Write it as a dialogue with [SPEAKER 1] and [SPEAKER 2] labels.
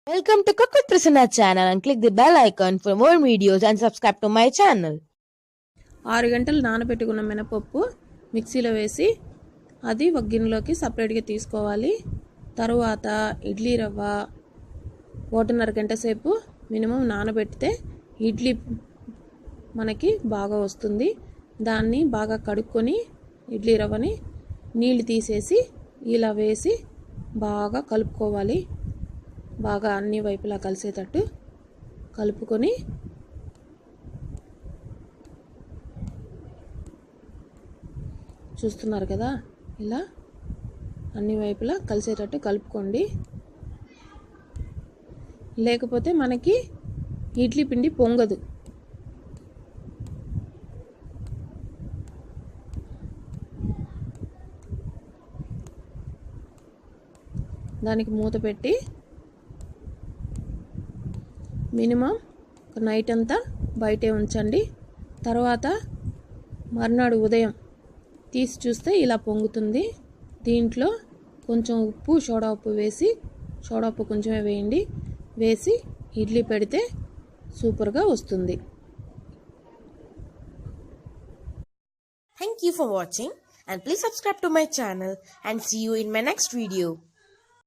[SPEAKER 1] Welcome to Cook with Prasanna channel and click the bell icon for more videos and subscribe to my channel.
[SPEAKER 2] 6 గంటలు నానబెట్టుకున్న మినపప్పు మిక్సీలో వేసి అది ఒక గిన్నెలోకి సెపరేట్గా తీసుకోవాలి. తరువాత ఇడ్లీ రవ్వ 1.5 గంట సేపు మినిమం నానబెడితే ఇడ్లీ మనకి బాగా వస్తుంది. దాన్ని బాగా కడుక్కొని ఇడ్లీ రవ్వని నీళ్లు తీసేసి ఇలా వేసి బాగా కలుపుకోవాలి. బాగా అన్ని వైపులా కలిసేటట్టు కలుపుకొని చూస్తున్నారు కదా, ఇలా అన్ని వైపులా కలిసేటట్టు కలుపుకోండి. లేకపోతే మనకి ఇడ్లీ పిండి పొంగదు. దానికి మూత పెట్టి మినిమం నైట్ అంతా బయటే ఉంచండి. తర్వాత మర్నాడు ఉదయం తీసి చూస్తే ఇలా పొంగుతుంది. దీంట్లో కొంచెం ఉప్పు, సోడా ఉప్పు వేసి, సోడా ఉప్పు కొంచెమే వేయండి, వేసి ఇడ్లీ పెడితే సూపర్గా వస్తుంది.
[SPEAKER 1] Thank you for watching and please subscribe to my channel and see you in my next video.